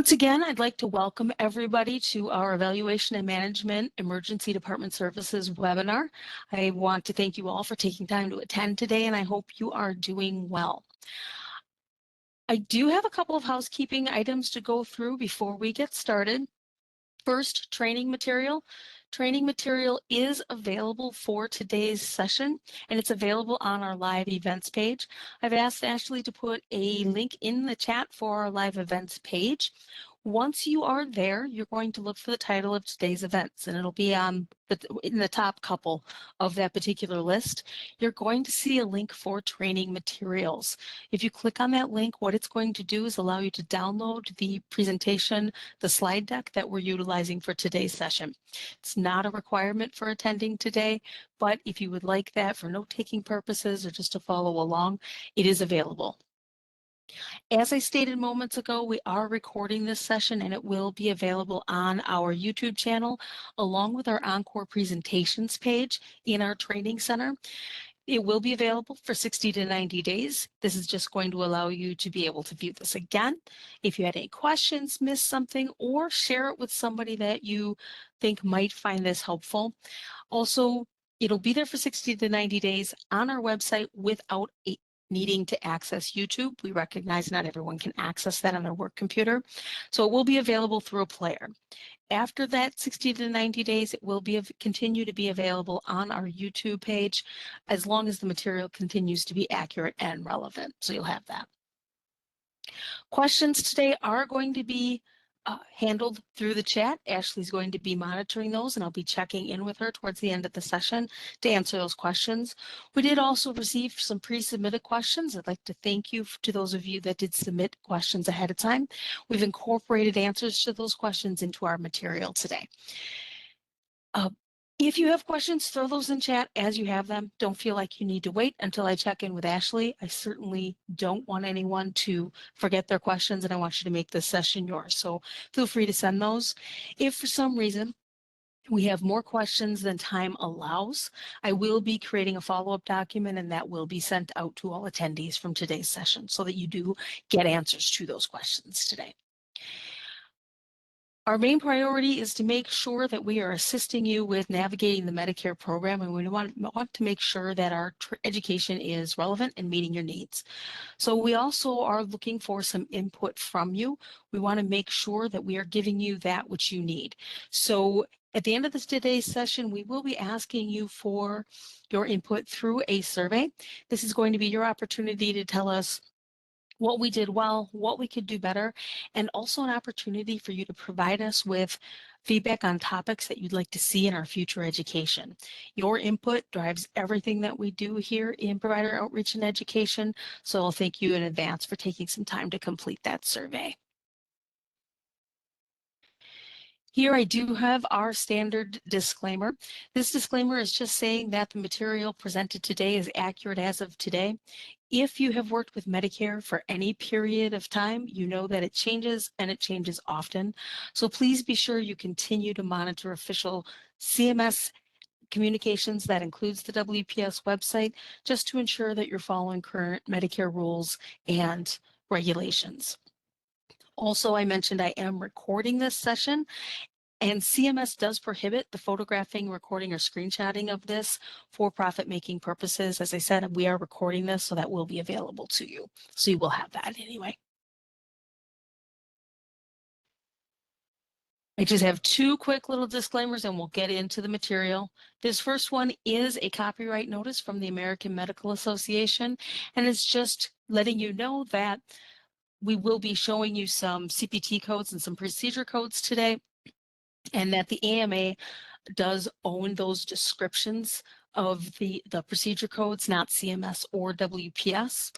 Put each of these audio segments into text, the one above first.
Once again, I'd like to welcome everybody to our Evaluation and Management Emergency Department Services webinar. I want to thank you all for taking time to attend today, and I hope you are doing well. I do have a couple of housekeeping items to go through before we get started. First, training material. Training material is available for today's session, and it's available on our live events page. I've asked Ashley to put a link in the chat for our live events page. Once you are there, you're going to look for the title of today's events, and it'll be in the top couple of that particular list. You're going to see a link for training materials. If you click on that link, what it's going to do is allow you to download the presentation, the slide deck that we're utilizing for today's session. It's not a requirement for attending today, but if you would like that for note-taking purposes or just to follow along, it is available. As I stated moments ago, we are recording this session and it will be available on our YouTube channel along with our Encore presentations page in our training center. It will be available for 60 to 90 days. This is just going to allow you to be able to view this again. If you had any questions, missed something, or share it with somebody that you think might find this helpful. Also, it'll be there for 60 to 90 days on our website without needing to access YouTube. We recognize not everyone can access that on their work computer. So it will be available through a player. After that 60 to 90 days, it will continue to be available on our YouTube page as long as the material continues to be accurate and relevant. So you'll have that. Questions today are going to be handled through the chat. Ashley's going to be monitoring those, and I'll be checking in with her towards the end of the session to answer those questions. We did also receive some pre-submitted questions. I'd like to thank you to those of you that did submit questions ahead of time. We've incorporated answers to those questions into our material today. If you have questions, throw those in chat as you have them. Don't feel like you need to wait until I check in with Ashley. I certainly don't want anyone to forget their questions, and I want you to make this session yours. So feel free to send those. If for some reason we have more questions than time allows, I will be creating a follow-up document, and that will be sent out to all attendees from today's session so that you do get answers to those questions today. Our main priority is to make sure that we are assisting you with navigating the Medicare program, and we want to make sure that our education is relevant and meeting your needs. So we also are looking for some input from you. We want to make sure that we are giving you that which you need. So at the end of today's session, we will be asking you for your input through a survey. This is going to be your opportunity to tell us what we did well, what we could do better, and also an opportunity for you to provide us with feedback on topics that you'd like to see in our future education. Your input drives everything that we do here in provider outreach and education, so I'll thank you in advance for taking some time to complete that survey. Here I do have our standard disclaimer. This disclaimer is just saying that the material presented today is accurate as of today. If you have worked with Medicare for any period of time, you know that it changes and it changes often. So please be sure you continue to monitor official CMS communications that includes the WPS website just to ensure that you're following current Medicare rules and regulations. Also, I mentioned I am recording this session, and CMS does prohibit the photographing, recording, or screenshotting of this for profit-making purposes. As I said, we are recording this, so that will be available to you. So you will have that anyway. I just have two quick little disclaimers and we'll get into the material. This first one is a copyright notice from the American Medical Association, and it's just letting you know that we will be showing you some CPT codes and some procedure codes today, and that the AMA does own those descriptions of the procedure codes, not CMS or WPS.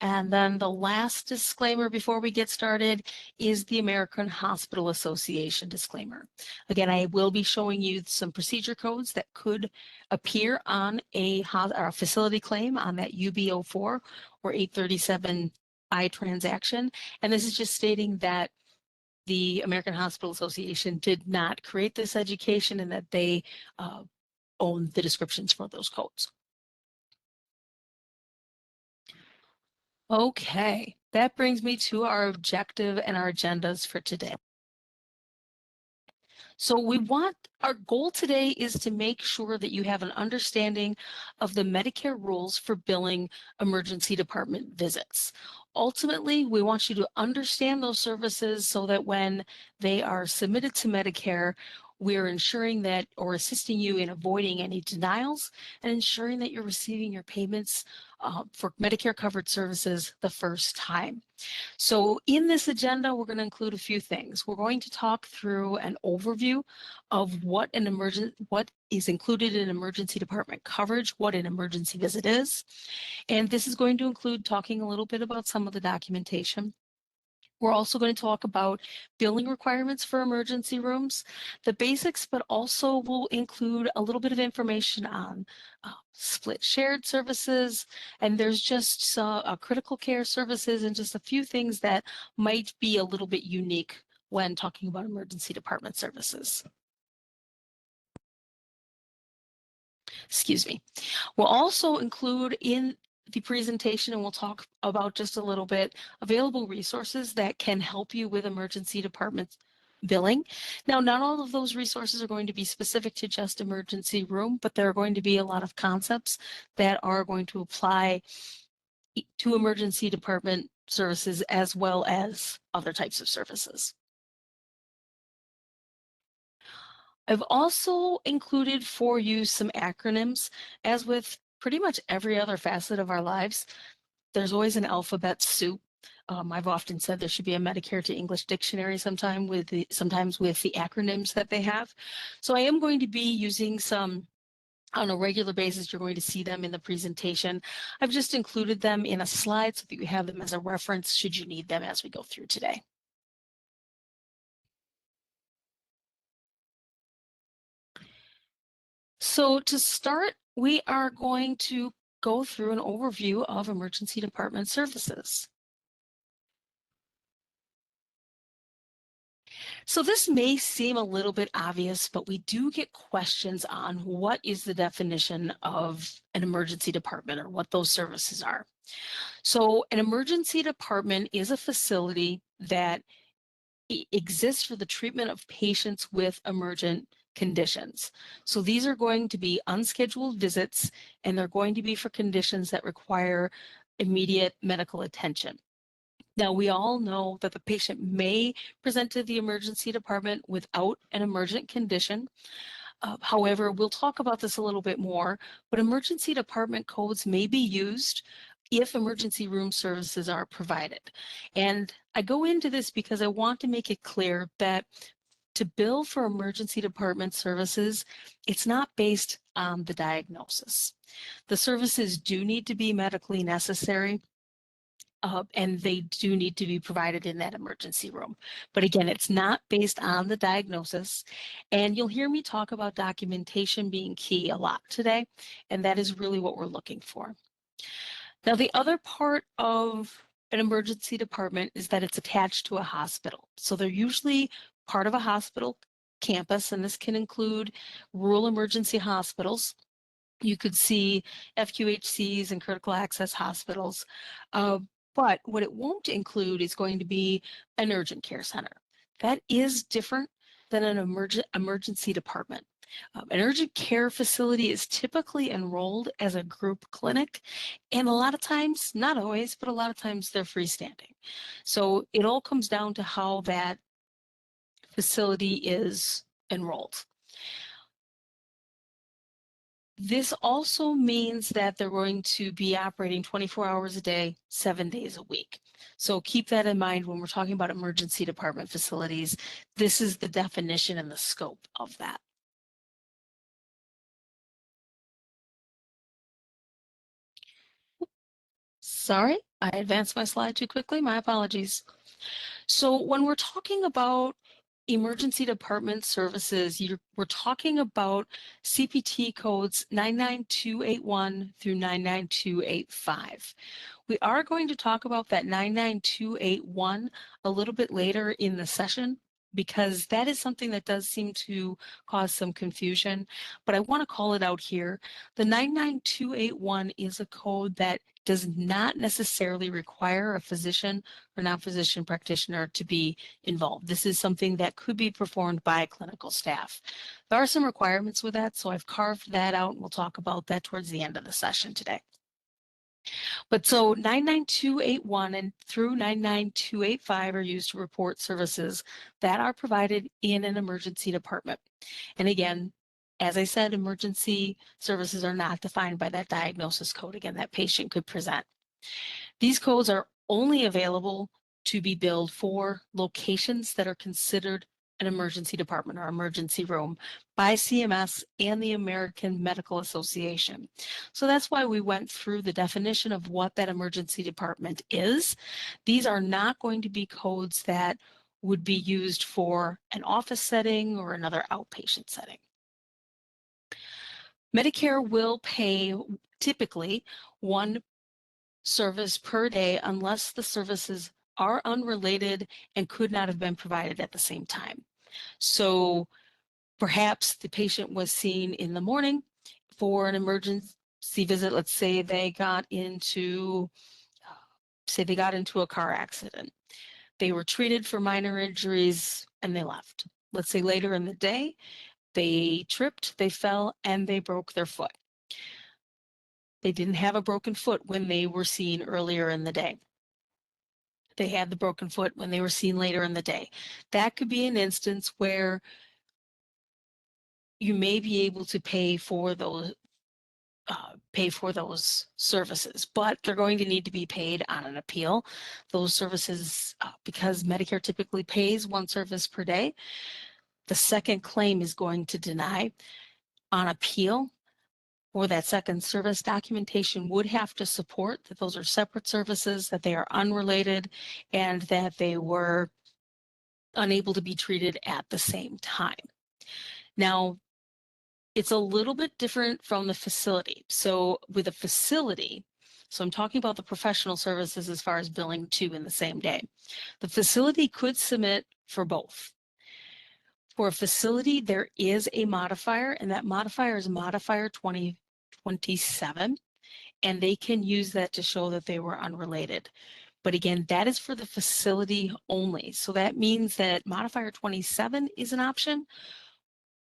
And then the last disclaimer before we get started is the American Hospital Association disclaimer. Again, I will be showing you some procedure codes that could appear on a facility claim on that UB04 or 837I transaction. And this is just stating that the American Hospital Association did not create this education and that they own the descriptions for those codes. Okay, that brings me to our objective and our agendas for today. So our goal today is to make sure that you have an understanding of the Medicare rules for billing emergency department visits. Ultimately, we want you to understand those services so that when they are submitted to Medicare, we're ensuring that or assisting you in avoiding any denials and ensuring that you're receiving your payments for Medicare covered services the first time. So in this agenda, we're going to include a few things. We're going to talk through an overview of what is included in emergency department coverage, what an emergency visit is. And this is going to include talking a little bit about some of the documentation. We're also going to talk about billing requirements for emergency rooms, the basics, but also will include a little bit of information on split shared services, and there's just some critical care services and just a few things that might be a little bit unique when talking about emergency department services. Excuse me. We'll also include in the presentation, and we'll talk about just a little bit, available resources that can help you with emergency department billing. Now, not all of those resources are going to be specific to just emergency room, but there are going to be a lot of concepts that are going to apply to emergency department services as well as other types of services. I've also included for you some acronyms. As with pretty much every other facet of our lives, there's always an alphabet soup. I've often said there should be a Medicare to English dictionary sometimes with the acronyms that they have. So I am going to be using some on a regular basis. You're going to see them in the presentation. I've just included them in a slide so that you have them as a reference should you need them as we go through today. So to start, we are going to go through an overview of emergency department services. So this may seem a little bit obvious, but we do get questions on what is the definition of an emergency department or what those services are. So an emergency department is a facility that exists for the treatment of patients with emergent conditions. So these are going to be unscheduled visits, and they're going to be for conditions that require immediate medical attention. Now, we all know that the patient may present to the emergency department without an emergent condition. However, we'll talk about this a little bit more, but emergency department codes may be used if emergency room services are provided. And I go into this because I want to make it clear that to bill for emergency department services, it's not based on the diagnosis. The services do need to be medically necessary, and they do need to be provided in that emergency room. But again, it's not based on the diagnosis. And you'll hear me talk about documentation being key a lot today, and that is really what we're looking for. Now, the other part of an emergency department is that it's attached to a hospital. So they're usually part of a hospital campus, and this can include rural emergency hospitals. You could see FQHCs and critical access hospitals. But what it won't include is going to be an urgent care center. That is different than an emergency department. An urgent care facility is typically enrolled as a group clinic, and a lot of times, not always, but a lot of times they're freestanding. So it all comes down to how that facility is enrolled. This also means that they're going to be operating 24 hours a day, 7 days a week. So keep that in mind when we're talking about emergency department facilities. This is the definition and the scope of that. Sorry, I advanced my slide too quickly. My apologies. So when we're talking about emergency department services, we're talking about CPT codes 99281 through 99285. We are going to talk about that 99281 a little bit later in the session because that is something that does seem to cause some confusion, but I want to call it out here. The 99281 is a code that does not necessarily require a physician or non-physician practitioner to be involved. This is something that could be performed by clinical staff. There are some requirements with that, so I've carved that out, and we'll talk about that towards the end of the session today. But so 99281 and through 99285 are used to report services that are provided in an emergency department. And again, as I said, emergency services are not defined by that diagnosis code, again, that patient could present. These codes are only available to be billed for locations that are considered an emergency department or emergency room by CMS and the American Medical Association. So that's why we went through the definition of what that emergency department is. These are not going to be codes that would be used for an office setting or another outpatient setting. Medicare will pay typically one service per day unless the services are unrelated and could not have been provided at the same time. So perhaps the patient was seen in the morning for an emergency visit. Let's say they got into a car accident. They were treated for minor injuries and they left. Let's say later in the day, they tripped, they fell, and they broke their foot. They didn't have a broken foot when they were seen earlier in the day. They had the broken foot when they were seen later in the day. That could be an instance where you may be able to pay for those services, but they're going to need to be paid on an appeal. Those services, because Medicare typically pays one service per day, the second claim is going to deny. On appeal for that second service, documentation would have to support that those are separate services, that they are unrelated, and that they were unable to be treated at the same time. Now, it's a little bit different from the facility. So with a facility, so I'm talking about the professional services as far as billing two in the same day. The facility could submit for both. For a facility, there is a modifier, and that modifier is modifier 2027, and they can use that to show that they were unrelated. But again, that is for the facility only. So that means that modifier 27 is an option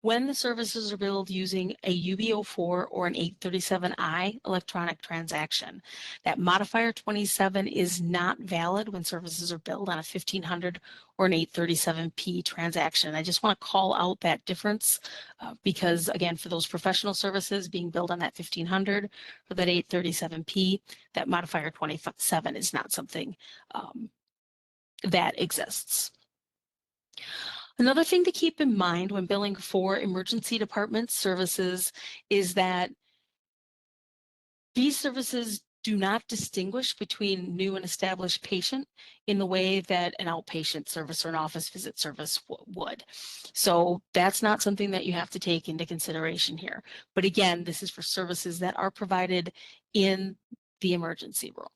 when the services are billed using a UB04 or an 837I electronic transaction. That modifier 27 is not valid when services are billed on a 1500 or an 837P transaction. I just want to call out that difference because, again, for those professional services being billed on that 1500 or that 837P, that modifier 27 is not something that exists. Another thing to keep in mind when billing for emergency department services is that these services do not distinguish between new and established patient in the way that an outpatient service or an office visit service would. So that's not something that you have to take into consideration here. But again, this is for services that are provided in the emergency room.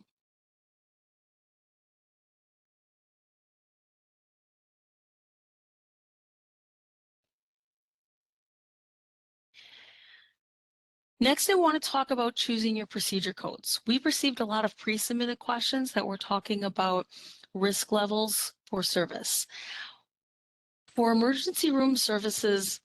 Next, I want to talk about choosing your procedure codes. We've received a lot of pre-submitted questions that were talking about risk levels for service. For emergency room services,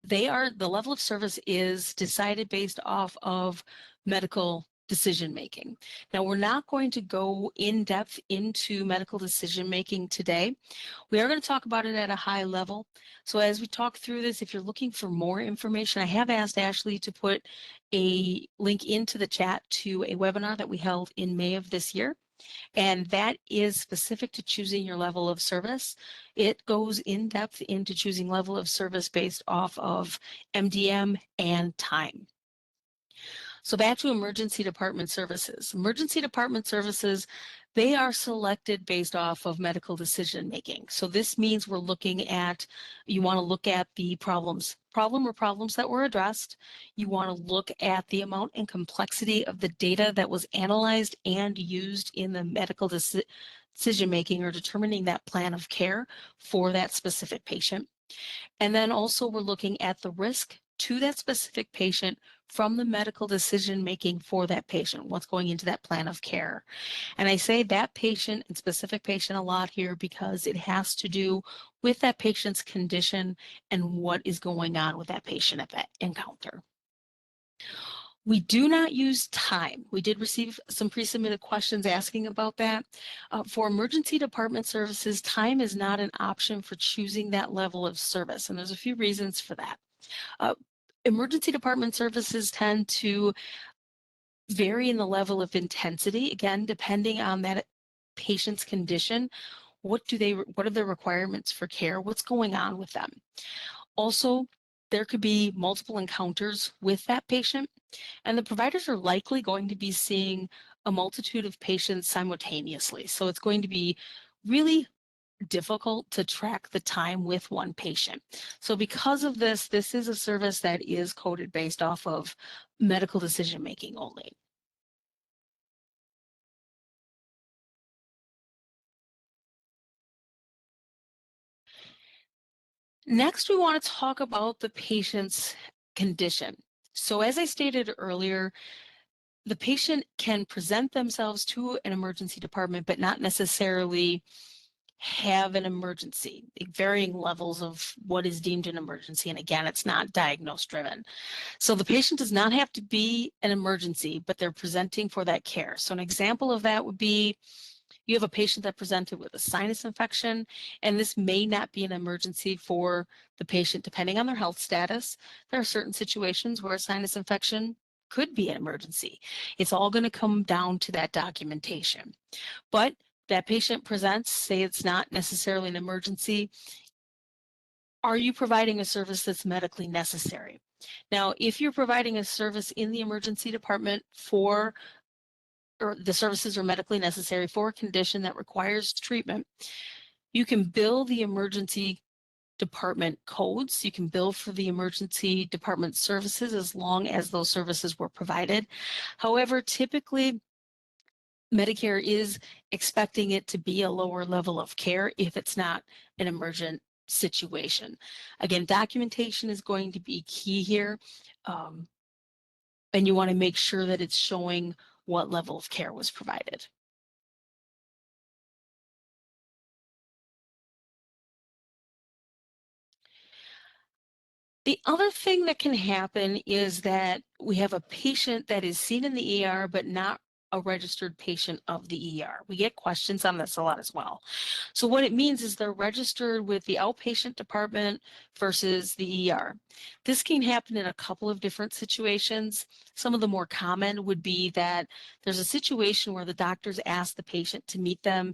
the level of service is decided based off of medical decision-making. Now, we're not going to go in depth into medical decision-making today. We are going to talk about it at a high level. So as we talk through this, if you're looking for more information, I have asked Ashley to put a link into the chat to a webinar that we held in May of this year. And that is specific to choosing your level of service. It goes in depth into choosing level of service based off of MDM and time. So back to emergency department services. Emergency department services, they are selected based off of medical decision making. So this means we're looking at, you want to look at the problems that were addressed. You want to look at the amount and complexity of the data that was analyzed and used in the medical decision making or determining that plan of care for that specific patient. And then also we're looking at the risk to that specific patient from the medical decision making for that patient, what's going into that plan of care. And I say that patient and specific patient a lot here because it has to do with that patient's condition and what is going on with that patient at that encounter. We do not use time. We did receive some pre-submitted questions asking about that. For emergency department services, time is not an option for choosing that level of service, and there's a few reasons for that. Emergency department services tend to vary in the level of intensity, again, depending on that patient's condition. What are their requirements for care? What's going on with them? Also, there could be multiple encounters with that patient, and the providers are likely going to be seeing a multitude of patients simultaneously. So it's going to be really difficult to track the time with one patient. So because of this, this is a service that is coded based off of medical decision making only. Next, we want to talk about the patient's condition. So as I stated earlier, the patient can present themselves to an emergency department, but not necessarily have an emergency, varying levels of what is deemed an emergency. And again, it's not diagnosis driven. So the patient does not have to be an emergency, but they're presenting for that care. So an example of that would be you have a patient that presented with a sinus infection, and this may not be an emergency for the patient depending on their health status. There are certain situations where a sinus infection could be an emergency. It's all going to come down to that documentation. But that patient presents, say it's not necessarily an emergency. Are you providing a service that's medically necessary? Now, if you're providing a service in the emergency department or the services are medically necessary for a condition that requires treatment, you can bill the emergency department codes. You can bill for the emergency department services as long as those services were provided. However, typically, Medicare is expecting it to be a lower level of care if it's not an emergent situation. Again, documentation is going to be key here, and you want to make sure that it's showing what level of care was provided. The other thing that can happen is that we have a patient that is seen in the ER but not a registered patient of the ER. We get questions on this a lot as well. So what it means is they're registered with the outpatient department versus the ER. This can happen in a couple of different situations. Some of the more common would be that there's a situation where the doctors ask the patient to meet them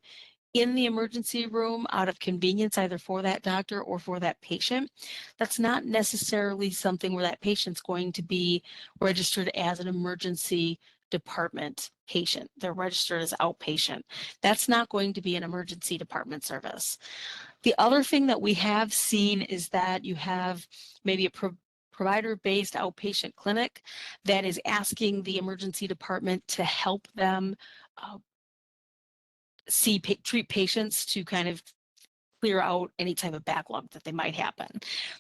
in the emergency room out of convenience, either for that doctor or for that patient. That's not necessarily something where that patient's going to be registered as an emergency department patient. They're registered as outpatient. That's not going to be an emergency department service. The other thing that we have seen is that you have maybe a provider-based outpatient clinic that is asking the emergency department to help them treat patients to kind of clear out any type of backlog that they might happen.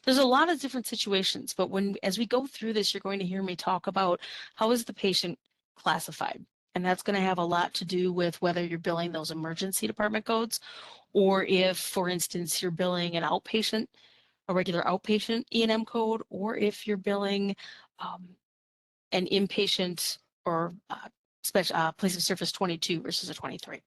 There's a lot of different situations, but as we go through this, you're going to hear me talk about how is the patient classified. And that's going to have a lot to do with whether you're billing those emergency department codes, or if, for instance, you're billing a regular outpatient E&M code, or if you're billing an inpatient or place of service 22 versus a 23.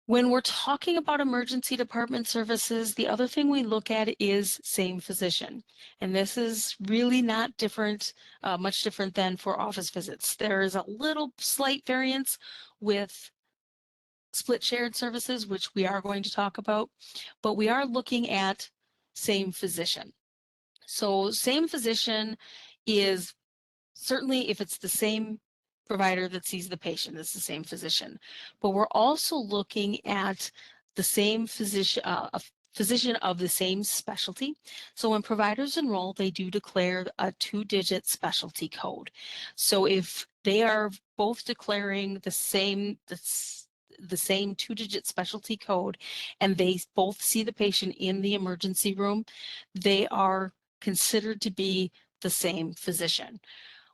When we're talking about emergency department services, the other thing we look at is same physician. And this is really not different, much different than for office visits. There is a little slight variance with split shared services, which we are going to talk about, but we are looking at same physician. So same physician is certainly if it's the same provider that sees the patient, it's the same physician. But we're also looking at the same physician, a physician of the same specialty. So when providers enroll, they do declare a 2-digit specialty code. So if they are both declaring the the same 2-digit specialty code and they both see the patient in the emergency room, they are considered to be the same physician.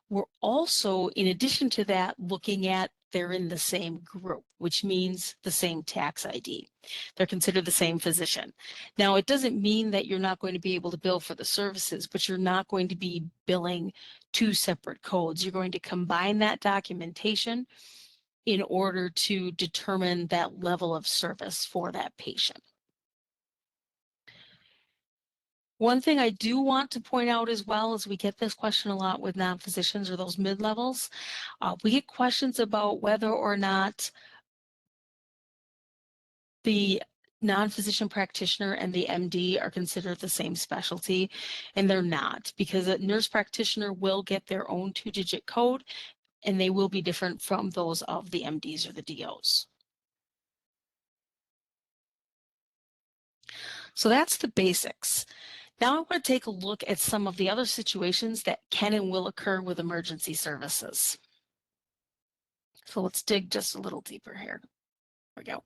We're also, in addition to that, looking at they're in the same group, which means the same tax ID. They're considered the same physician. Now, it doesn't mean that you're not going to be able to bill for the services, but you're not going to be billing two separate codes. You're going to combine that documentation in order to determine that level of service for that patient. One thing I do want to point out as well is we get this question a lot with non-physicians or those mid-levels. We get questions about whether or not the non-physician practitioner and the MD are considered the same specialty, and they're not, because a nurse practitioner will get their own 2-digit code, and they will be different from those of the MDs or the DOs. So that's the basics. Now I want to take a look at some of the other situations that can and will occur with emergency services. So let's dig just a little deeper here. There we go.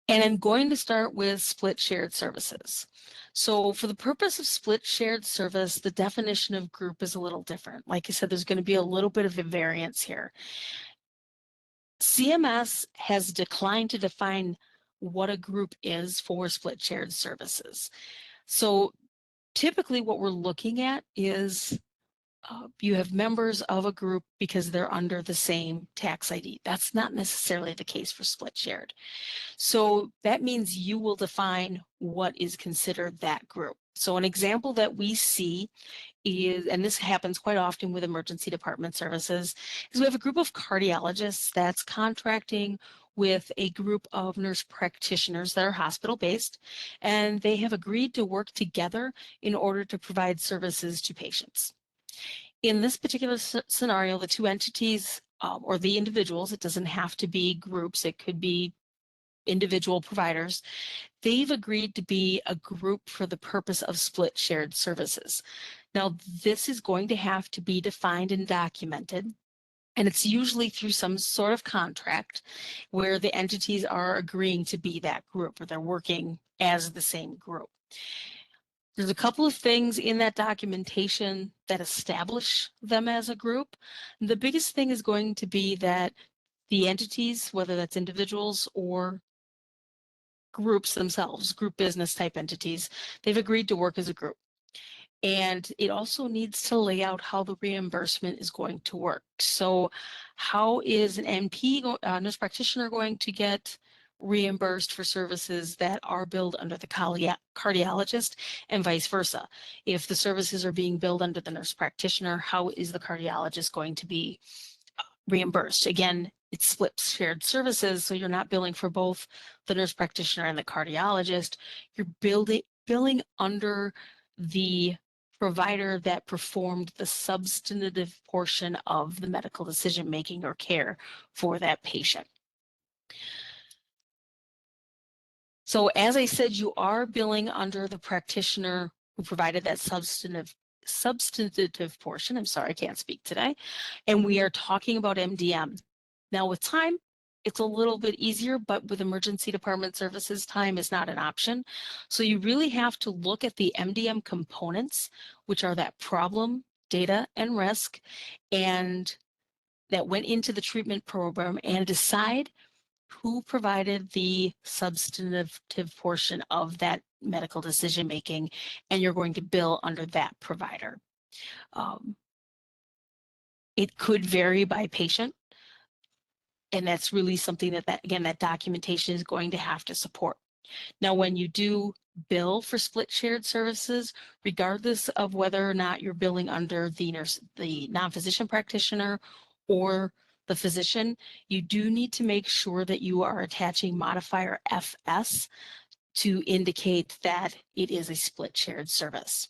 And I'm going to start with split shared services. So for the purpose of split shared service, the definition of group is a little different. Like I said, there's going to be a little bit of a variance here. CMS has declined to define what a group is for split shared services. So typically what we're looking at is you have members of a group because they're under the same tax ID. That's not necessarily the case for split shared. So that means you will define what is considered that group. So an example that we see is, and this happens quite often with emergency department services, is we have a group of cardiologists that's contracting with a group of nurse practitioners that are hospital-based, and they have agreed to work together in order to provide services to patients. In this particular scenario, the two entities or the individuals, it doesn't have to be groups, it could be individual providers, they've agreed to be a group for the purpose of split shared services. Now, this is going to have to be defined and documented, and it's usually through some sort of contract where the entities are agreeing to be that group or they're working as the same group. There's a couple of things in that documentation that establish them as a group. The biggest thing is going to be that the entities, whether that's individuals or groups themselves, group business type entities, they've agreed to work as a group. And it also needs to lay out how the reimbursement is going to work. So how is an NP, nurse practitioner, going to get reimbursed for services that are billed under the cardiologist and vice versa? If the services are being billed under the nurse practitioner, how is the cardiologist going to be reimbursed? Again, it's split shared services, so you're not billing for both the nurse practitioner and the cardiologist. You're billing under the provider that performed the substantive portion of the medical decision making or care for that patient. So as I said, you are billing under the practitioner who provided that substantive portion. I'm sorry, I can't speak today. And we are talking about MDM. Now with time, it's a little bit easier, but with emergency department services, time is not an option. So you really have to look at the MDM components, which are that problem, data, and risk, and that went into the treatment program, and decide who provided the substantive portion of that medical decision making, and you're going to bill under that provider. It could vary by patient, and that's really something that again, that documentation is going to have to support. Now, when you do bill for split shared services, regardless of whether or not you're billing under the non-physician practitioner or the physician, you do need to make sure that you are attaching modifier FS to indicate that it is a split shared service.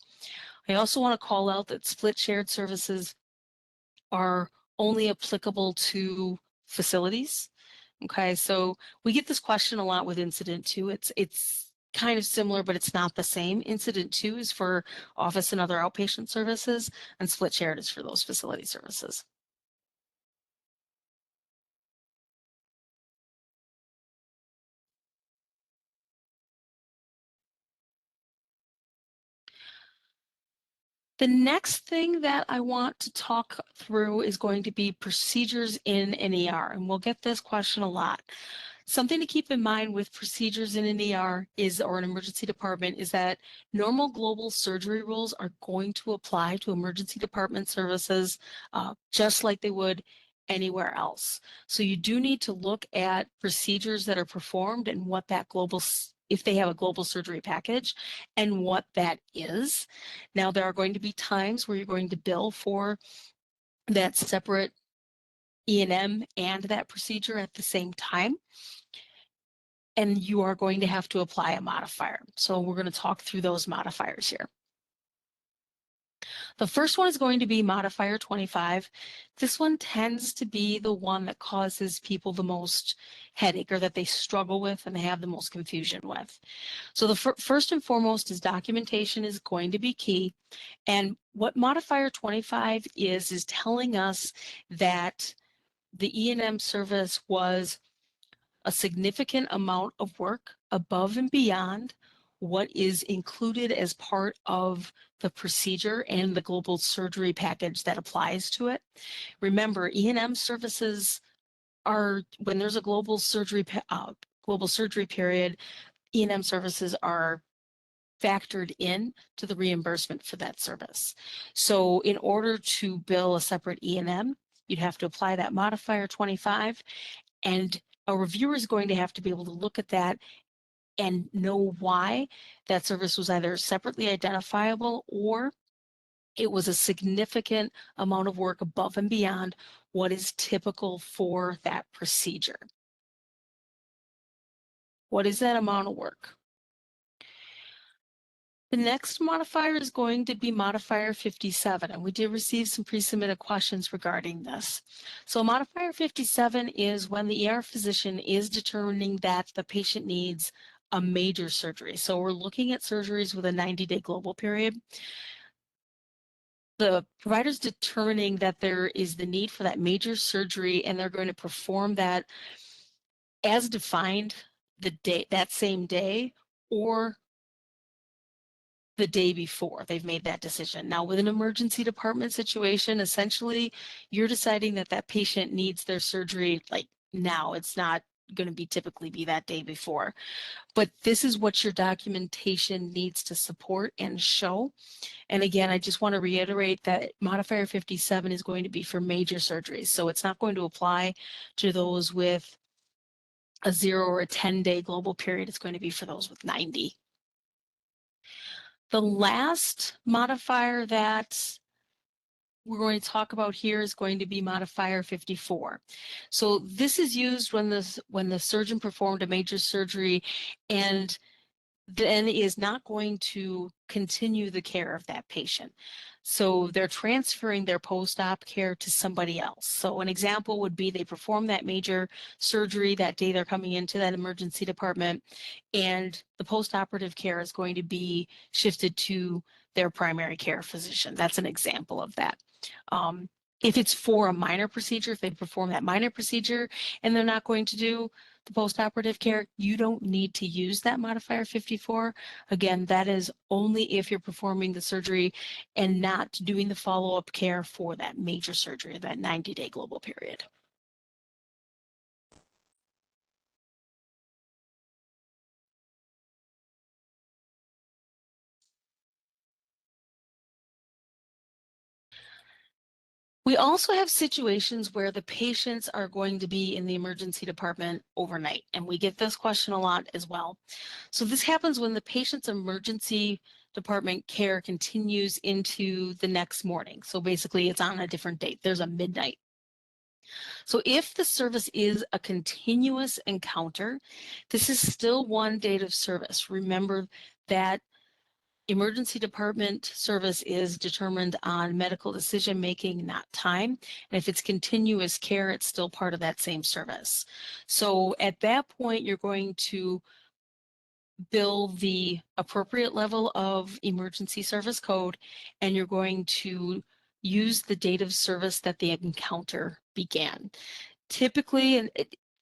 I also want to call out that split shared services are only applicable to facilities. Okay, so we get this question a lot with Incident 2. It's kind of similar, but it's not the same. Incident 2 is for office and other outpatient services, and split shared is for those facility services. The next thing that I want to talk through is going to be procedures in an ER, and we'll get this question a lot. Something to keep in mind with procedures in an ER or an emergency department is that normal global surgery rules are going to apply to emergency department services just like they would anywhere else. So you do need to look at procedures that are performed and what that if they have a global surgery package and what that is. Now, there are going to be times where you're going to bill for that separate E&M and that procedure at the same time, and you are going to have to apply a modifier. So we're going to talk through those modifiers here. The first one is going to be modifier 25. This one tends to be the one that causes people the most headache, or that they struggle with and they have the most confusion with. So the first and foremost is documentation is going to be key. And what modifier 25 is telling us that the E&M service was a significant amount of work above and beyond what is included as part of the procedure and the global surgery package that applies to it. Remember, E&M services are, when there's a global surgery period, E&M services are factored in to the reimbursement for that service. So in order to bill a separate E&M, you'd have to apply that modifier 25, and a reviewer is going to have to be able to look at that and know why that service was either separately identifiable or it was a significant amount of work above and beyond what is typical for that procedure. What is that amount of work? The next modifier is going to be modifier 57, and we did receive some pre-submitted questions regarding this. So modifier 57 is when the ER physician is determining that the patient needs a major surgery. So we're looking at surgeries with a 90-day global period. The provider's determining that there is the need for that major surgery, and they're going to perform that as defined that same day or the day before they've made that decision. Now, with an emergency department situation, essentially, you're deciding that that patient needs their surgery like now. It's not going to typically be that day before. But this is what your documentation needs to support and show. And again, I just want to reiterate that modifier 57 is going to be for major surgeries. So it's not going to apply to those with a 0 or a 10-day global period. It's going to be for those with 90. The last modifier that we're going to talk about here is going to be modifier 54. So this is used when the surgeon performed a major surgery and then is not going to continue the care of that patient. So they're transferring their post-op care to somebody else. So an example would be they perform that major surgery that day they're coming into that emergency department, and the post-operative care is going to be shifted to their primary care physician. That's an example of that. If it's for a minor procedure, if they perform that minor procedure and they're not going to do the post-operative care, you don't need to use that modifier 54. Again, that is only if you're performing the surgery and not doing the follow-up care for that major surgery, that 90-day global period. We also have situations where the patients are going to be in the emergency department overnight, and we get this question a lot as well. So this happens when the patient's emergency department care continues into the next morning. So basically it's on a different date. There's a midnight. So if the service is a continuous encounter, this is still one date of service. Remember that emergency department service is determined on medical decision making, not time. And if it's continuous care, it's still part of that same service. So at that point, you're going to bill the appropriate level of emergency service code, and you're going to use the date of service that the encounter began. Typically, and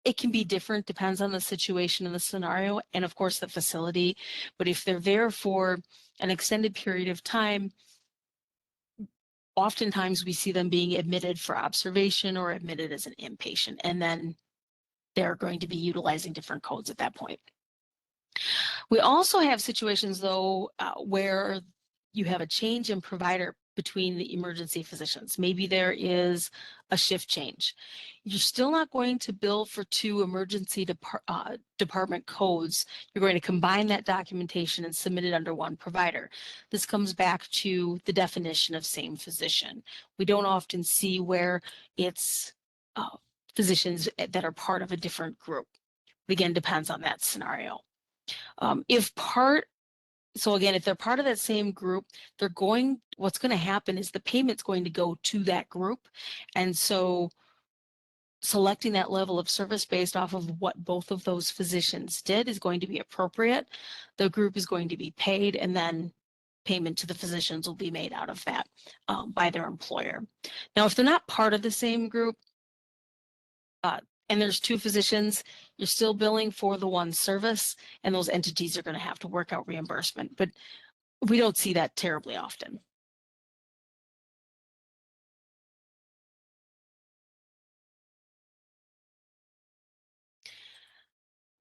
it can be different, depends on the situation and the scenario, and of course the facility. But if they're there for an extended period of time, oftentimes we see them being admitted for observation or admitted as an inpatient, and then they're going to be utilizing different codes at that point. We also have situations, though, where you have a change in provider between the emergency physicians. Maybe there is a shift change. You're still not going to bill for two emergency department codes. You're going to combine that documentation and submit it under one provider. This comes back to the definition of same physician. We don't often see where it's physicians that are part of a different group. It again depends on that scenario. So again, if they're part of that same group, what's going to happen is the payment's going to go to that group. And so selecting that level of service based off of what both of those physicians did is going to be appropriate. The group is going to be paid, and then payment to the physicians will be made out of that by their employer. Now, if they're not part of the same group, and there's two physicians, you're still billing for the one service, and those entities are going to have to work out reimbursement. But we don't see that terribly often.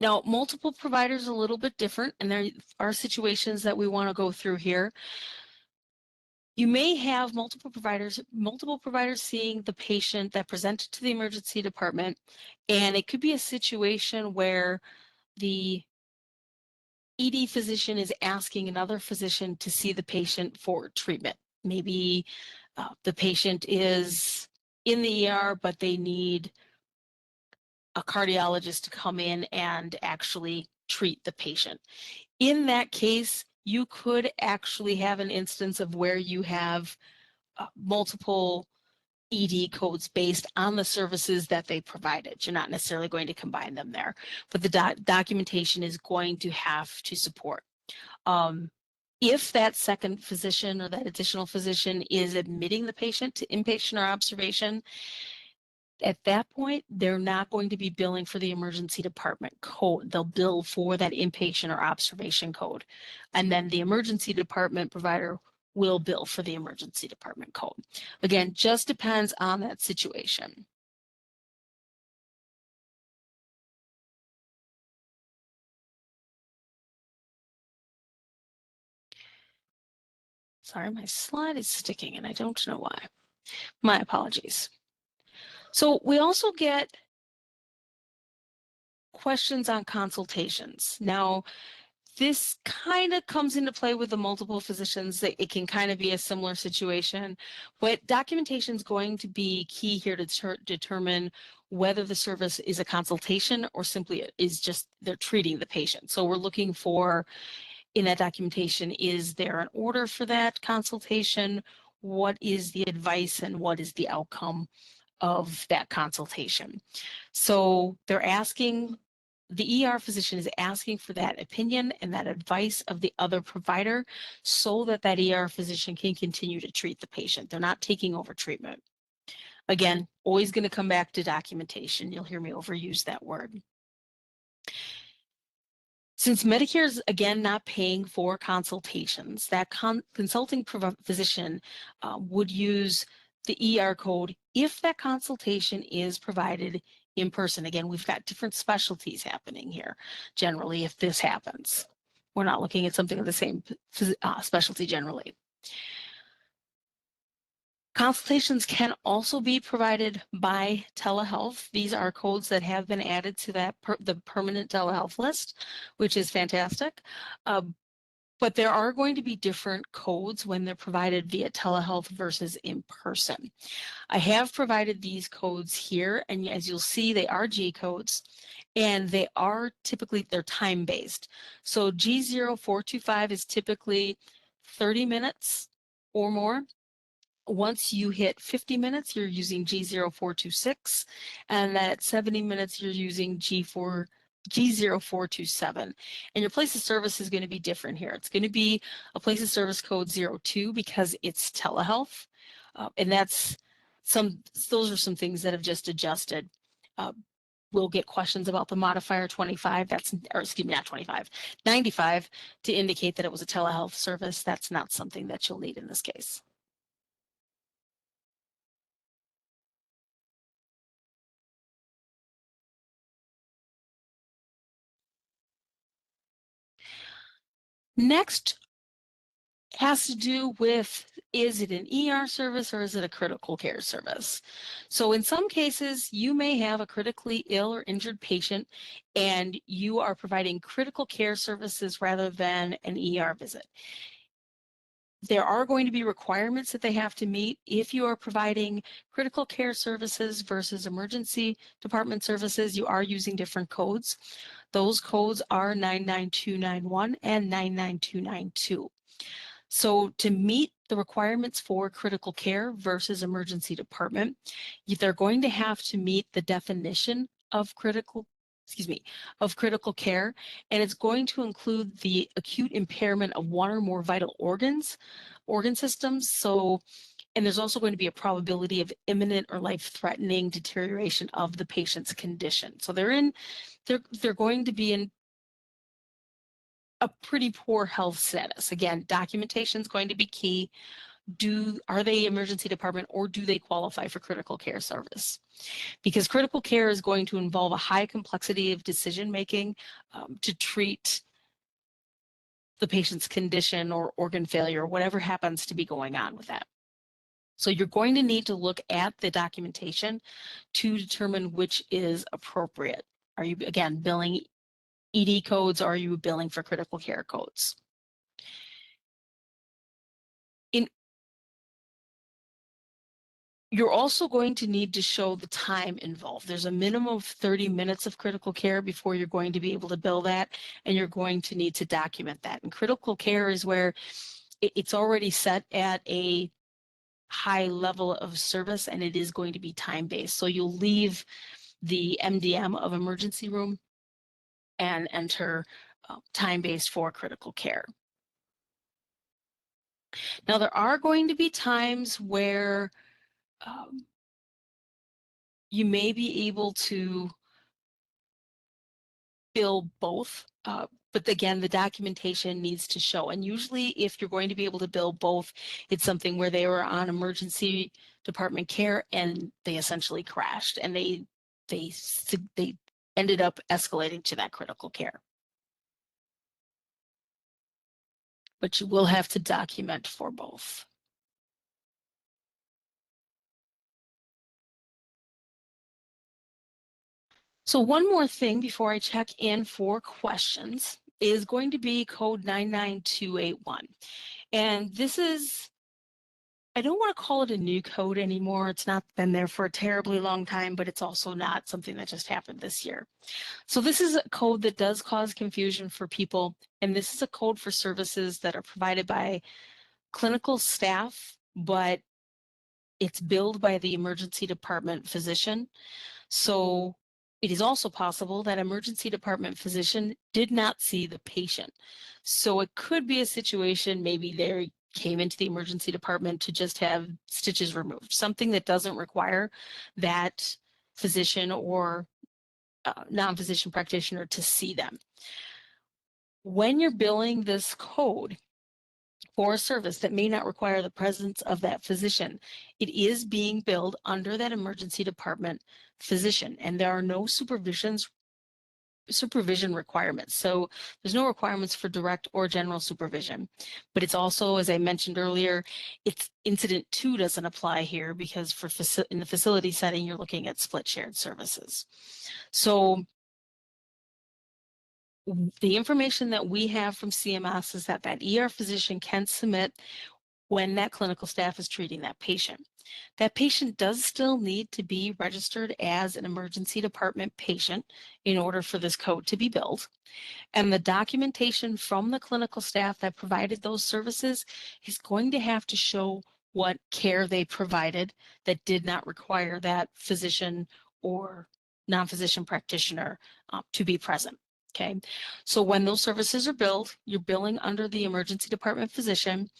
Now, multiple providers are a little bit different, and there are situations that we want to go through here. You may have multiple providers seeing the patient that presented to the emergency department, and it could be a situation where the ED physician is asking another physician to see the patient for treatment. Maybe the patient is in the ER, but they need a cardiologist to come in and actually treat the patient. In that case, you could actually have an instance of where you have multiple ED codes based on the services that they provided. You're not necessarily going to combine them there, but the documentation is going to have to support. If that second physician or that additional physician is admitting the patient to inpatient or observation, at that point, they're not going to be billing for the emergency department code. They'll bill for that inpatient or observation code. And then the emergency department provider will bill for the emergency department code. Again, just depends on that situation. Sorry, my slide is sticking and I don't know why. My apologies. So we also get questions on consultations. Now, this kind of comes into play with the multiple physicians. That it can kind of be a similar situation, but documentation is going to be key here to determine whether the service is a consultation or simply is just they're treating the patient. So we're looking for, in that documentation, is there an order for that consultation? What is the advice and what is the outcome of that consultation? So they're asking, the ER physician is asking for that opinion and that advice of the other provider so that that ER physician can continue to treat the patient. They're not taking over treatment. Again, always going to come back to documentation. You'll hear me overuse that word. Since Medicare is, again, not paying for consultations, that consulting physician would use the ER code if that consultation is provided in person. Again, we've got different specialties happening here. Generally, if this happens, we're not looking at something of the same specialty generally. Consultations can also be provided by telehealth. These are codes that have been added to that the permanent telehealth list, which is fantastic. But there are going to be different codes when they're provided via telehealth versus in person. I have provided these codes here, and as you'll see, they are G codes, and they are typically, they're time-based. So G0425 is typically 30 minutes or more. Once you hit 50 minutes, you're using G0426, and then at 70 minutes, you're using G0427. And your place of service is going to be different here. It's going to be a place of service code 02 because it's telehealth. And those are some things that have just adjusted. We'll get questions about the modifier 25, not 25, 95 to indicate that it was a telehealth service. That's not something that you'll need in this case. Next has to do with, is it an ER service or is it a critical care service? So in some cases, you may have a critically ill or injured patient and you are providing critical care services rather than an ER visit. There are going to be requirements that they have to meet if you are providing critical care services versus emergency department services. You are using different codes. Those codes are 99291 and 99292. So to meet the requirements for critical care versus emergency department, they're going to have to meet the definition of critical care, and it's going to include the acute impairment of one or more vital organ systems. So, and there's also going to be a probability of imminent or life-threatening deterioration of the patient's condition. So they're going to be in a pretty poor health status. Again, documentation is going to be key. Are they emergency department or do they qualify for critical care service? Because critical care is going to involve a high complexity of decision making to treat the patient's condition or organ failure, whatever happens to be going on with that. So you're going to need to look at the documentation to determine which is appropriate. Are you, again, billing ED codes, or are you billing for critical care codes? You're also going to need to show the time involved. There's a minimum of 30 minutes of critical care before you're going to be able to bill that, and you're going to need to document that. And critical care is where it's already set at a high level of service, and it is going to be time-based. So you'll leave the MDM of emergency room and enter time-based for critical care. Now, there are going to be times where you may be able to bill both, but again, the documentation needs to show. And usually if you're going to be able to bill both, it's something where they were on emergency department care and they essentially crashed and they ended up escalating to that critical care. But you will have to document for both. So one more thing before I check in for questions is going to be code 99281. And this is, I don't want to call it a new code anymore. It's not been there for a terribly long time, but it's also not something that just happened this year. So this is a code that does cause confusion for people. And this is a code for services that are provided by clinical staff, but it's billed by the emergency department physician. So it is also possible that emergency department physician did not see the patient. So it could be a situation, maybe they came into the emergency department to just have stitches removed, something that doesn't require that physician or non-physician practitioner to see them. When you're billing this code for a service that may not require the presence of that physician, it is being billed under that emergency department physician, and there are no supervision requirements. So there's no requirements for direct or general supervision, but it's also, as I mentioned earlier, it's incident 2 doesn't apply here because in the facility setting, you're looking at split shared services. So the information that we have from CMS is that ER physician can submit when that clinical staff is treating that patient. That patient does still need to be registered as an emergency department patient in order for this code to be billed. And the documentation from the clinical staff that provided those services is going to have to show what care they provided that did not require that physician or non-physician practitioner to be present. Okay, so when those services are billed, you're billing under the emergency department physician,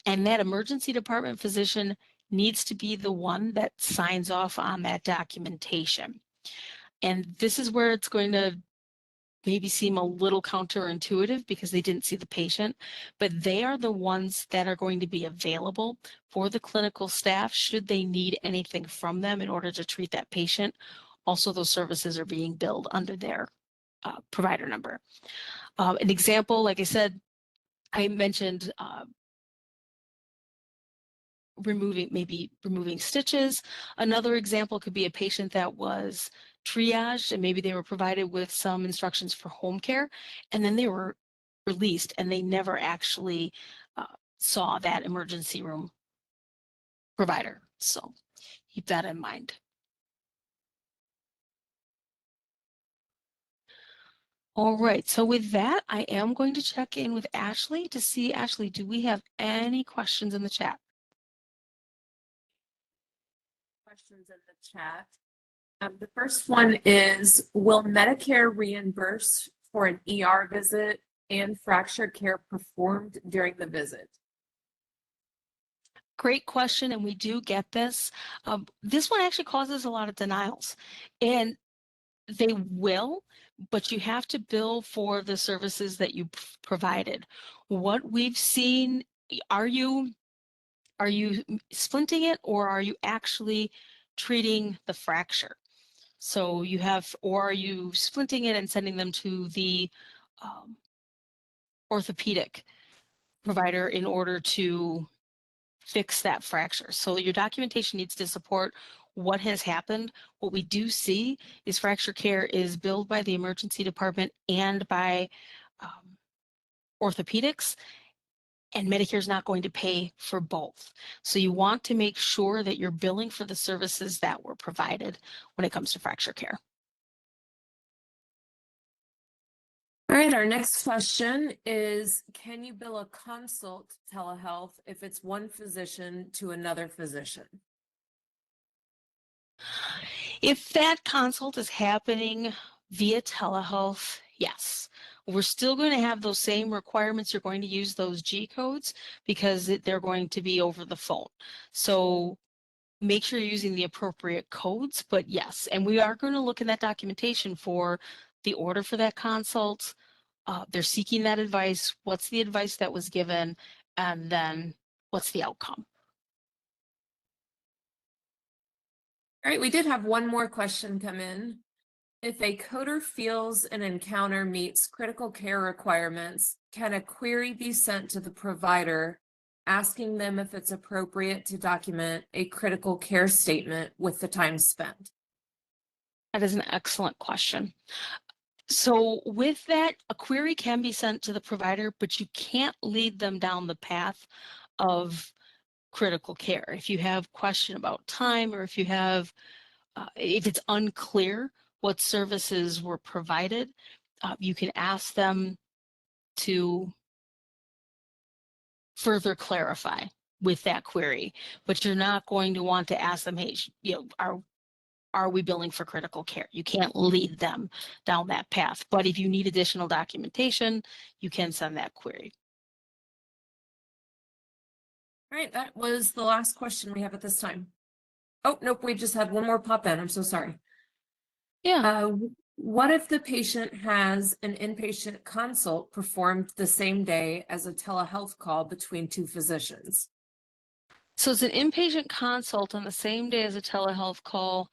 and that emergency department physician needs to be the one that signs off on that documentation. And this is where it's going to maybe seem a little counterintuitive because they didn't see the patient, but they are the ones that are going to be available for the clinical staff should they need anything from them in order to treat that patient. Also, those services are being billed under their provider number. An example, like I said, I mentioned removing stitches. Another example could be a patient that was triaged and maybe they were provided with some instructions for home care, and then they were released and they never actually saw that emergency room provider. So keep that in mind. All right, so with that, I am going to check in with Ashley to see, Ashley, do we have any questions in the chat? Questions in the chat. The first one is, will Medicare reimburse for an ER visit and fracture care performed during the visit? Great question, and we do get this. This one actually causes a lot of denials, and they will, but you have to bill for the services that you provided. What we've seen, are you splinting it, or are you actually treating the fracture? So you have, or are you splinting it and sending them to the orthopedic provider in order to fix that fracture? So your documentation needs to support what has happened. What we do see is fracture care is billed by the emergency department and by orthopedics, and Medicare is not going to pay for both. So you want to make sure that you're billing for the services that were provided when it comes to fracture care. All right, our next question is, can you bill a consult telehealth if it's one physician to another physician? If that consult is happening via telehealth, yes. We're still going to have those same requirements. You're going to use those G codes because they're going to be over the phone. So make sure you're using the appropriate codes, but yes. And we are going to look in that documentation for the order for that consult. They're seeking that advice. What's the advice that was given? And then what's the outcome? All right, we did have one more question come in. If a coder feels an encounter meets critical care requirements, can a query be sent to the provider asking them if it's appropriate to document a critical care statement with the time spent? That is an excellent question. So with that, a query can be sent to the provider, but you can't lead them down the path of critical care. If you have question about time, or if you have, if it's unclear what services were provided, you can ask them to further clarify with that query, but you're not going to want to ask them, hey, are we billing for critical care? You can't lead them down that path. But if you need additional documentation, you can send that query. All right, that was the last question we have at this time. Oh, nope, we just had one more pop in. I'm so sorry. Yeah. What if the patient has an inpatient consult performed the same day as a telehealth call between two physicians? So it's an inpatient consult on the same day as a telehealth call.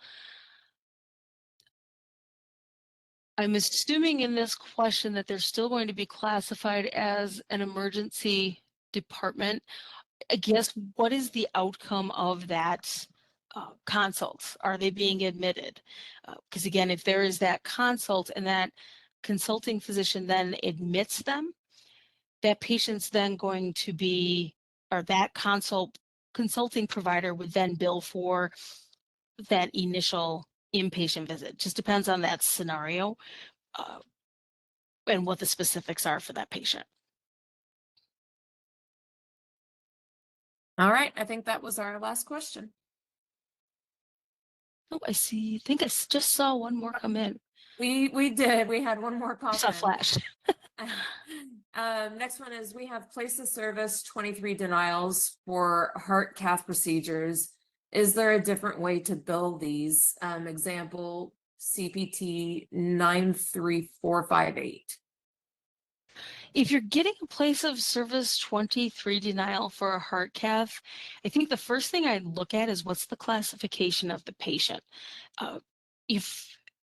I'm assuming in this question that they're still going to be classified as an emergency department. I guess, what is the outcome of that consult? Are they being admitted? Because again, if there is that consult and that consulting physician then admits them, that patient's then going to be, or that consulting provider would then bill for that initial inpatient visit. Just depends on that scenario and what the specifics are for that patient. All right, I think that was our last question. Oh, I think I just saw one more come in. We did. We had one more pop in. Saw flash. Next one is, we have place of service 23 denials for heart cath procedures. Is there a different way to bill these? Example, CPT 93458. If you're getting a place of service 23 denial for a heart cath, I think the first thing I'd look at is what's the classification of the patient. If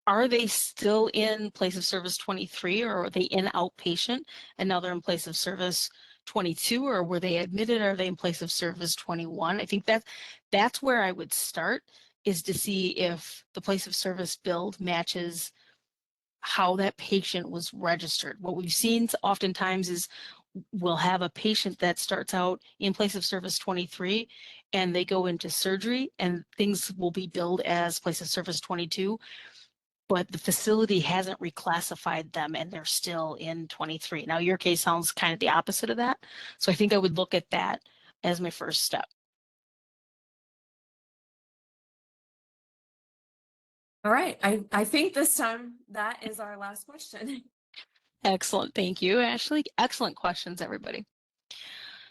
are they still in place of service 23, or are they in outpatient and now they're in place of service 22, or were they admitted? Are they in place of service 21? I think that's where I would start, is to see if the place of service build matches how that patient was registered. What we've seen oftentimes is we'll have a patient that starts out in place of service 23 and they go into surgery and things will be billed as place of service 22, but the facility hasn't reclassified them and they're still in 23. Now your case sounds kind of the opposite of that. So I think I would look at that as my first step. All right, I think this time that is our last question. Excellent. Thank you, Ashley. Excellent questions, everybody.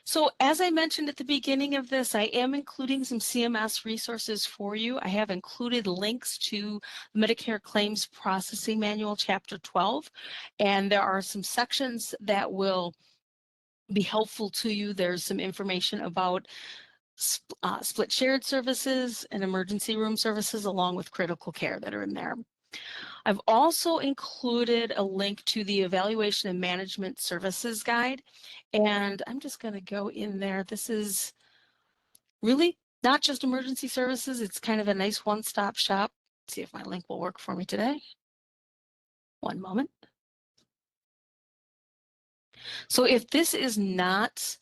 So as I mentioned at the beginning of this, I am including some CMS resources for you. I have included links to Medicare Claims Processing Manual, Chapter 12, and there are some sections that will be helpful to you. There's some information about split shared services and emergency room services along with critical care that are in there. I've also included a link to the Evaluation and Management Services Guide, and I'm just going to go in there. This is really not just emergency services. It's kind of a nice one-stop shop. Let's see if my link will work for me today. One moment. So if this is not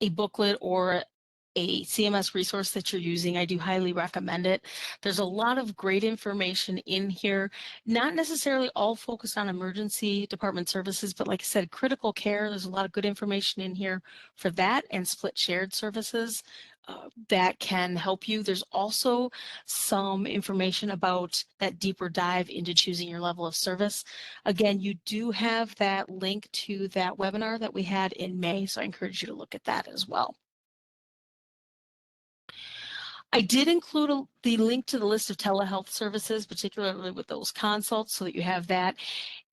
a booklet or a CMS resource that you're using, I do highly recommend it. There's a lot of great information in here, not necessarily all focused on emergency department services, but like I said, critical care, there's a lot of good information in here for that, and split shared services that can help you. There's also some information about that deeper dive into choosing your level of service. Again, you do have that link to that webinar that we had in May, so I encourage you to look at that as well. I did include the link to the list of telehealth services, particularly with those consults, so that you have that,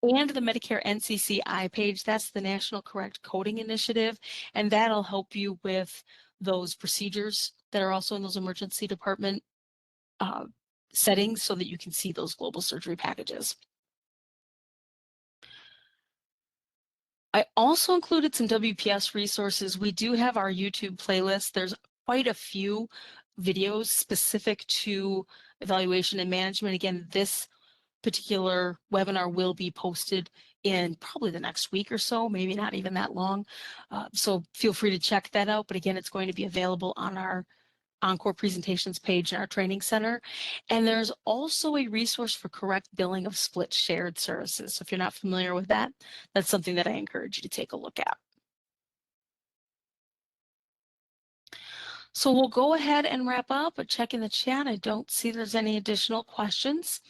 and the Medicare NCCI page. That's the National Correct Coding Initiative, and that'll help you with those procedures that are also in those emergency department settings so that you can see those global surgery packages. I also included some WPS resources. We do have our YouTube playlist. There's quite a few videos specific to evaluation and management. Again, this particular webinar will be posted in probably the next week or so, maybe not even that long. So feel free to check that out. But again, it's going to be available on our Encore presentations page in our training center. And there's also a resource for correct billing of split shared services. So if you're not familiar with that, that's something that I encourage you to take a look at. So we'll go ahead and wrap up, but check in the chat. I don't see there's any additional questions.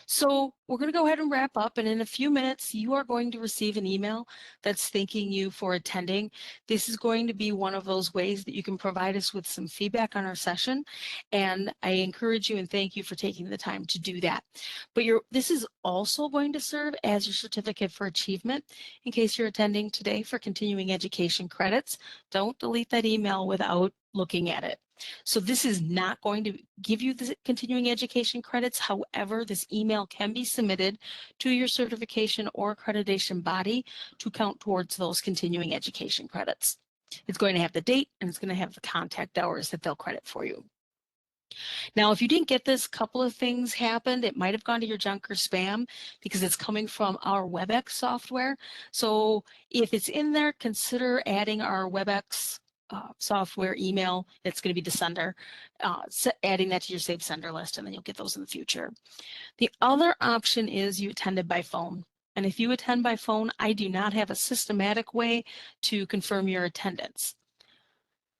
So we're going to go ahead and wrap up, and in a few minutes, you are going to receive an email that's thanking you for attending. This is going to be one of those ways that you can provide us with some feedback on our session, and I encourage you and thank you for taking the time to do that. But this is also going to serve as your certificate for achievement in case you're attending today for continuing education credits. Don't delete that email without looking at it. So this is not going to give you the continuing education credits. However, this email can be submitted to your certification or accreditation body to count towards those continuing education credits. It's going to have the date and it's going to have the contact hours that they'll credit for you. Now, if you didn't get this, a couple of things happened. It might have gone to your junk or spam because it's coming from our WebEx software. So if it's in there, consider adding our WebEx software email. It's going to be the sender, adding that to your saved sender list, and then you'll get those in the future. The other option is you attended by phone. And if you attend by phone, I do not have a systematic way to confirm your attendance.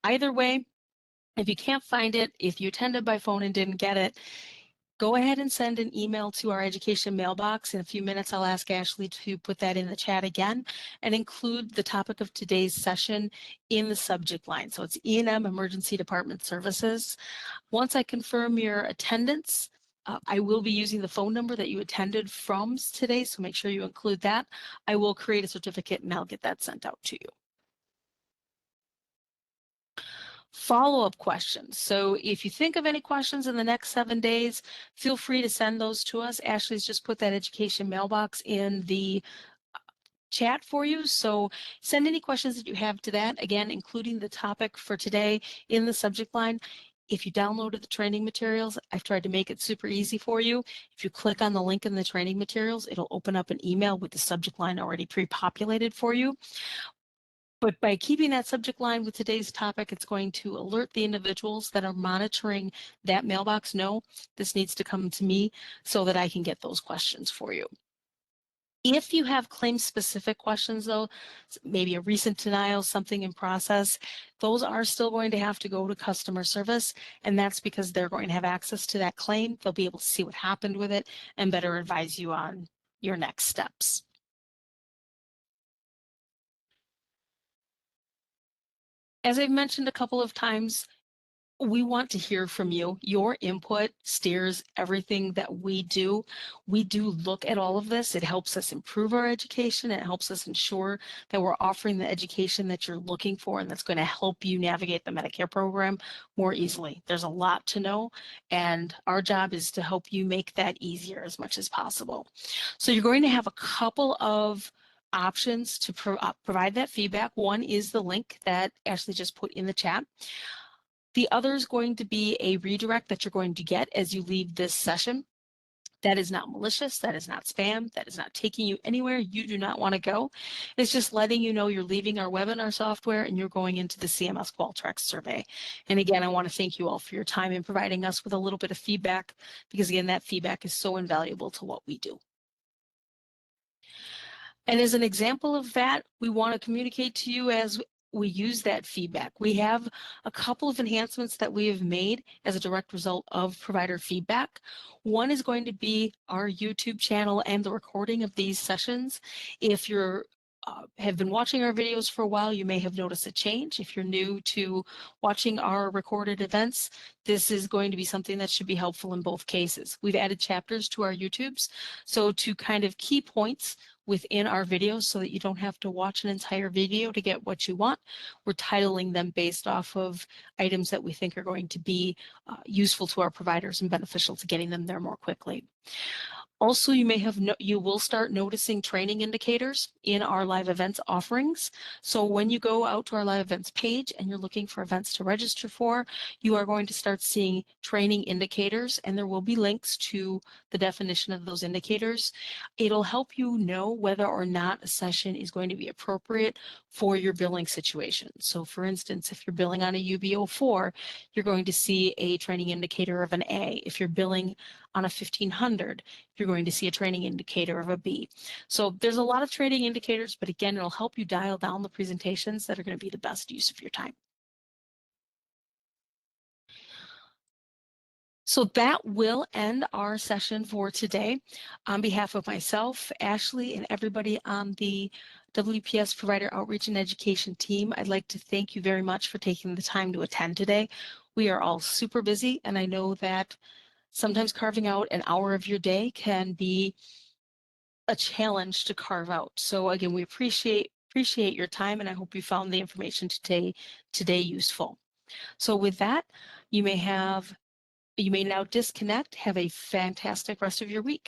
Either way, if you can't find it, if you attended by phone and didn't get it, go ahead and send an email to our education mailbox. In a few minutes, I'll ask Ashley to put that in the chat again and include the topic of today's session in the subject line. So it's E&M Emergency Department Services. Once I confirm your attendance, I will be using the phone number that you attended from today, so make sure you include that. I will create a certificate and I'll get that sent out to you. Follow-up questions. So if you think of any questions in the next 7 days, feel free to send those to us. Ashley's just put that education mailbox in the chat for you. So send any questions that you have to that, again, including the topic for today in the subject line. If you downloaded the training materials, I've tried to make it super easy for you. If you click on the link in the training materials, it'll open up an email with the subject line already pre-populated for you. But by keeping that subject line with today's topic, it's going to alert the individuals that are monitoring that mailbox, no, this needs to come to me so that I can get those questions for you. If you have claim-specific questions, though, maybe a recent denial, something in process, those are still going to have to go to customer service, and that's because they're going to have access to that claim. They'll be able to see what happened with it and better advise you on your next steps. As I've mentioned a couple of times, we want to hear from you. Your input steers everything that we do. We do look at all of this. It helps us improve our education. It helps us ensure that we're offering the education that you're looking for and that's going to help you navigate the Medicare program more easily. There's a lot to know, and our job is to help you make that easier as much as possible. So you're going to have a couple of options to provide that feedback. One is the link that Ashley just put in the chat. The other is going to be a redirect that you're going to get as you leave this session. That is not malicious, that is not spam, that is not taking you anywhere you do not want to go. It's just letting you know you're leaving our webinar software and you're going into the CMS Qualtrics survey. And again, I want to thank you all for your time in providing us with a little bit of feedback, because again, that feedback is so invaluable to what we do. And as an example of that, we want to communicate to you as we use that feedback. We have a couple of enhancements that we have made as a direct result of provider feedback. One is going to be our YouTube channel and the recording of these sessions. If you're have been watching our videos for a while, you may have noticed a change. If you're new to watching our recorded events, this is going to be something that should be helpful in both cases. We've added chapters to our YouTubes, so to kind of key points within our videos so that you don't have to watch an entire video to get what you want, we're titling them based off of items that we think are going to be useful to our providers and beneficial to getting them there more quickly. Also, you will start noticing training indicators in our live events offerings. So when you go out to our live events page and you're looking for events to register for, you are going to start seeing training indicators, and there will be links to the definition of those indicators. It'll help you know whether or not a session is going to be appropriate for your billing situation. So for instance, if you're billing on a UB04, you're going to see a training indicator of an A. If you're billing on a 1500, you're going to see a training indicator of a B. So there's a lot of training indicators, but again, it'll help you dial down the presentations that are going to be the best use of your time. So that will end our session for today. On behalf of myself, Ashley, and everybody on the WPS Provider Outreach and Education team, I'd like to thank you very much for taking the time to attend today. We are all super busy, and I know that sometimes carving out an hour of your day can be a challenge to carve out. So again, we appreciate your time, and I hope you found the information today useful. So with that, you may now disconnect. Have a fantastic rest of your week.